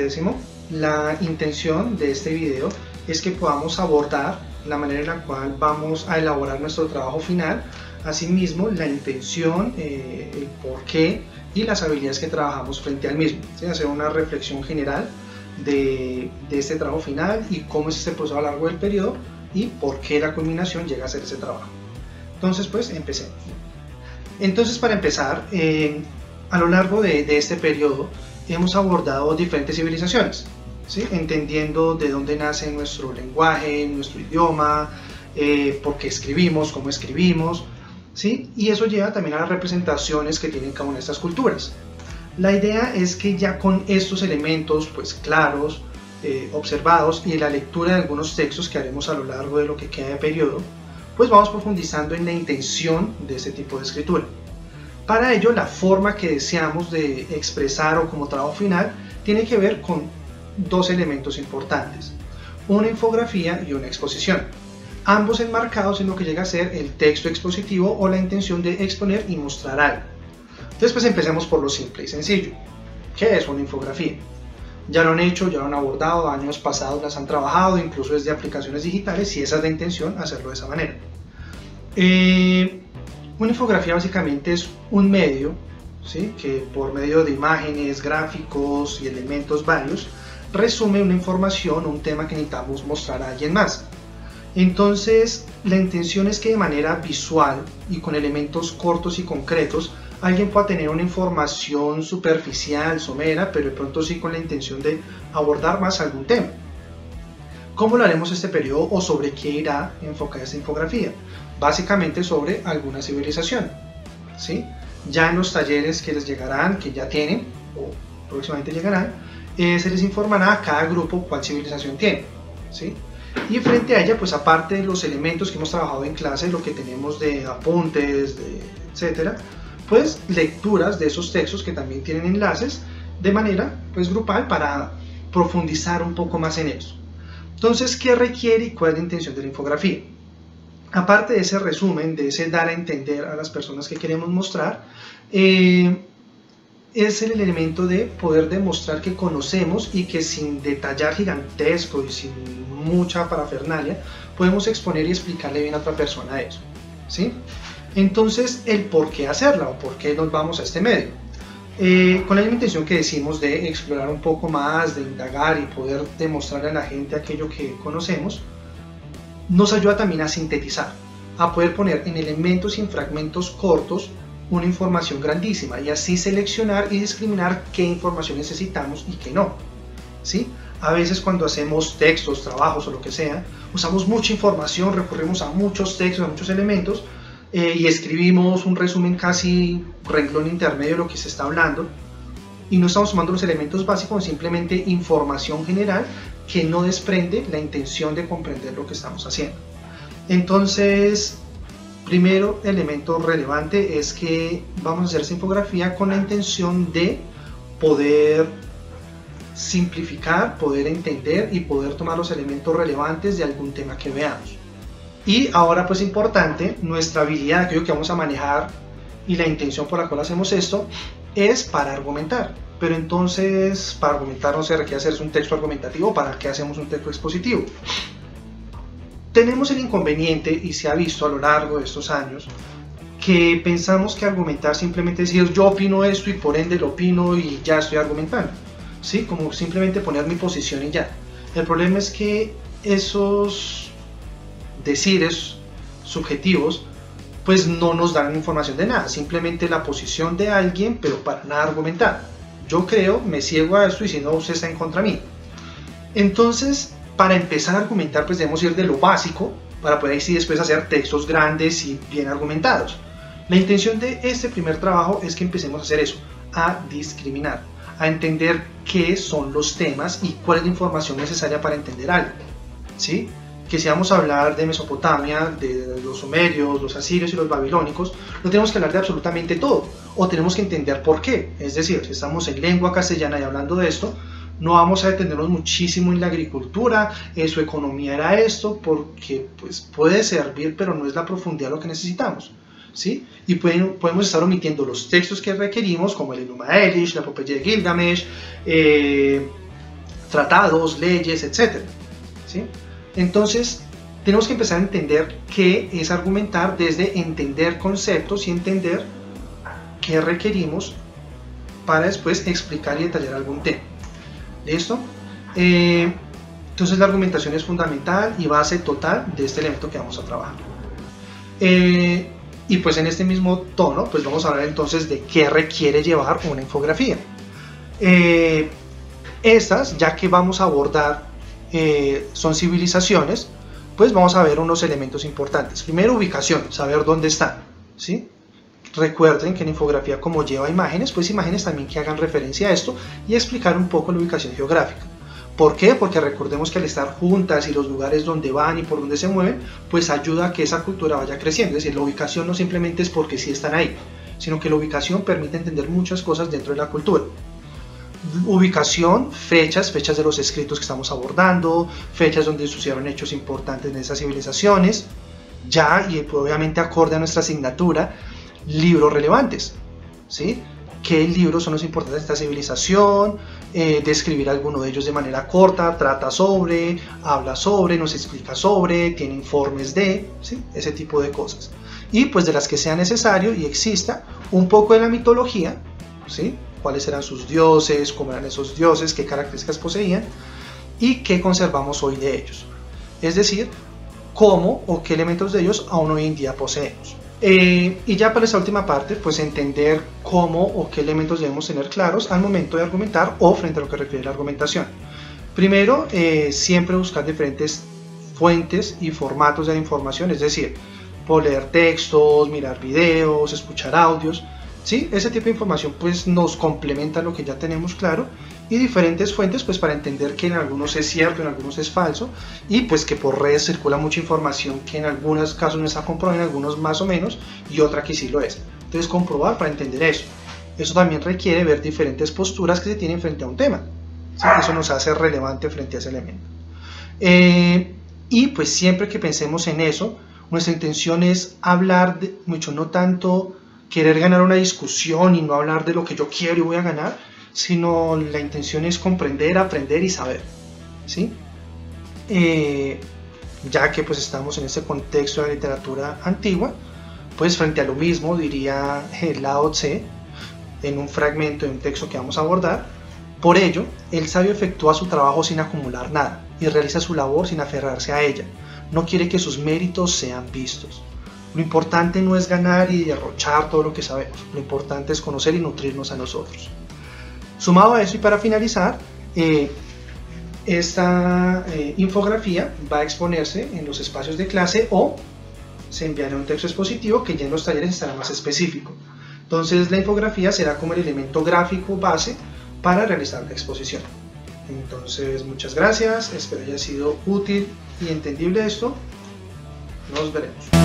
X, la intención de este video es que podamos abordar la manera en la cual vamos a elaborar nuestro trabajo final, asimismo la intención, el porqué y las habilidades que trabajamos frente al mismo, ¿sí? Hacer una reflexión general de este trabajo final y cómo es este proceso a lo largo del periodo y por qué la culminación llega a ser ese trabajo. Entonces, pues empecemos. Entonces, para empezar, a lo largo de este periodo hemos abordado diferentes civilizaciones, ¿sí? Entendiendo de dónde nace nuestro lenguaje, nuestro idioma, por qué escribimos, cómo escribimos, ¿sí? Y eso lleva también a las representaciones que tienen cada una de estas culturas. La idea es que ya con estos elementos pues claros, observados, y la lectura de algunos textos que haremos a lo largo de lo que queda de periodo, pues vamos profundizando en la intención de este tipo de escritura. Para ello, la forma que deseamos de expresar o como trabajo final tiene que ver con dos elementos importantes: una infografía y una exposición, ambos enmarcados en lo que llega a ser el texto expositivo o la intención de exponer y mostrar algo. Entonces, pues empecemos por lo simple y sencillo. ¿Qué es una infografía? Ya lo han hecho, ya lo han abordado, años pasados las han trabajado, incluso desde aplicaciones digitales, y esa es la intención, hacerlo de esa manera. Una infografía básicamente es un medio, ¿sí? Que por medio de imágenes, gráficos y elementos varios resume una información o un tema que necesitamos mostrar a alguien más. Entonces, la intención es que de manera visual y con elementos cortos y concretos alguien pueda tener una información superficial, somera, pero de pronto sí con la intención de abordar más algún tema. ¿Cómo lo haremos este periodo o sobre qué irá enfocada esta infografía? Básicamente sobre alguna civilización, ¿sí? Ya en los talleres que les llegarán, que ya tienen o próximamente llegarán, se les informará a cada grupo cuál civilización tiene, ¿sí? Y frente a ella, pues aparte de los elementos que hemos trabajado en clase, lo que tenemos de apuntes, etcétera, pues lecturas de esos textos que también tienen enlaces de manera pues grupal para profundizar un poco más en eso. Entonces, ¿qué requiere y cuál es la intención de la infografía? Aparte de ese resumen, de ese dar a entender a las personas que queremos mostrar, es el elemento de poder demostrar que conocemos y que sin detallar gigantesco y sin mucha parafernalia podemos exponer y explicarle bien a otra persona eso, ¿sí? Entonces, el por qué hacerla o por qué nos vamos a este medio. Con la misma intención que decimos de explorar un poco más, de indagar y poder demostrarle a la gente aquello que conocemos, nos ayuda también a sintetizar, a poder poner en elementos y en fragmentos cortos una información grandísima y así seleccionar y discriminar qué información necesitamos y qué no, ¿sí? A veces cuando hacemos textos, trabajos o lo que sea, usamos mucha información, recurrimos a muchos textos, a muchos elementos, y escribimos un resumen casi renglón intermedio de lo que se está hablando y no estamos tomando los elementos básicos, simplemente información general que no desprende la intención de comprender lo que estamos haciendo. Entonces, primero elemento relevante es que vamos a hacer esta infografía con la intención de poder simplificar, poder entender y poder tomar los elementos relevantes de algún tema que veamos. Y ahora, pues importante, nuestra habilidad, aquello que vamos a manejar y la intención por la cual hacemos esto es para argumentar. Pero entonces, para argumentar no se requiere hacerse un texto argumentativo. ¿Para qué hacemos un texto expositivo? Tenemos el inconveniente, y se ha visto a lo largo de estos años, que pensamos que argumentar simplemente es decir yo opino esto y por ende lo opino y ya estoy argumentando, ¿sí? Como simplemente poner mi posición y ya. El problema es que esos decires subjetivos pues no nos dan información de nada, simplemente la posición de alguien, pero para nada argumentar. Yo creo, me ciego a esto y si no, usted está en contra mí. Entonces, para empezar a argumentar, pues debemos ir de lo básico para poder así después hacer textos grandes y bien argumentados. La intención de este primer trabajo es que empecemos a hacer eso, a discriminar, a entender qué son los temas y cuál es la información necesaria para entender algo, ¿sí? Que si vamos a hablar de Mesopotamia, de los sumerios, los asirios y los babilónicos, no tenemos que hablar de absolutamente todo, o tenemos que entender por qué. Es decir, si estamos en lengua castellana y hablando de esto, no vamos a detenernos muchísimo en la agricultura, su economía era esto, porque pues, puede servir, pero no es la profundidad lo que necesitamos, ¿sí? Y podemos estar omitiendo los textos que requerimos, como el Enuma Elish, la Epopeya de Gilgamesh, tratados, leyes, etc. ¿Sí? Entonces, tenemos que empezar a entender qué es argumentar desde entender conceptos y entender qué requerimos para después explicar y detallar algún tema. ¿Listo? Entonces la argumentación es fundamental y base total de este elemento que vamos a trabajar. Y pues en este mismo tono, pues vamos a hablar entonces de qué requiere llevar una infografía. Estas, ya que vamos a abordar, son civilizaciones, pues vamos a ver unos elementos importantes. Primero, ubicación, saber dónde están, ¿sí? Recuerden que en infografía, como lleva imágenes, pues imágenes también que hagan referencia a esto y explicar un poco la ubicación geográfica. ¿Por qué? Porque recordemos que al estar juntas y los lugares donde van y por donde se mueven, pues ayuda a que esa cultura vaya creciendo. Es decir, la ubicación no simplemente es porque sí están ahí, sino que la ubicación permite entender muchas cosas dentro de la cultura. Ubicación, fechas de los escritos que estamos abordando, fechas donde sucedieron hechos importantes en esas civilizaciones, ya y obviamente acorde a nuestra asignatura, libros relevantes, ¿sí? ¿Qué libros son los importantes de esta civilización? Describir alguno de ellos de manera corta, trata sobre, habla sobre, nos explica sobre, tiene informes de, ¿sí? Ese tipo de cosas. Y pues de las que sea necesario y exista un poco de la mitología, ¿sí? Cuáles eran sus dioses, cómo eran esos dioses, qué características poseían y qué conservamos hoy de ellos. Es decir, cómo o qué elementos de ellos aún hoy en día poseemos. Y ya para esta última parte, pues entender cómo o qué elementos debemos tener claros al momento de argumentar o frente a lo que requiere la argumentación. Primero, siempre buscar diferentes fuentes y formatos de información, es decir, por leer textos, mirar videos, escuchar audios, ¿sí? Ese tipo de información pues nos complementa lo que ya tenemos claro, y diferentes fuentes pues para entender que en algunos es cierto, en algunos es falso, y pues que por redes circula mucha información que en algunos casos no está comprobada, en algunos más o menos, y otra que sí lo es. Entonces comprobar para entender eso. Eso también requiere ver diferentes posturas que se tienen frente a un tema, ¿sí? Eso nos hace relevante frente a ese elemento. Y pues siempre que pensemos en eso, nuestra intención es hablar de mucho, no tanto querer ganar una discusión y no hablar de lo que yo quiero y voy a ganar, sino la intención es comprender, aprender y saber, ¿sí? Ya que pues estamos en este contexto de la literatura antigua, pues frente a lo mismo diría Lao Tse en un fragmento de un texto que vamos a abordar: por ello, el sabio efectúa su trabajo sin acumular nada y realiza su labor sin aferrarse a ella. No quiere que sus méritos sean vistos. Lo importante no es ganar y derrochar todo lo que sabemos, lo importante es conocer y nutrirnos a nosotros. Sumado a eso y para finalizar, esta infografía va a exponerse en los espacios de clase o se enviará un texto expositivo que ya en los talleres estará más específico. Entonces la infografía será como el elemento gráfico base para realizar la exposición. Entonces muchas gracias, espero haya sido útil y entendible esto. Nos veremos.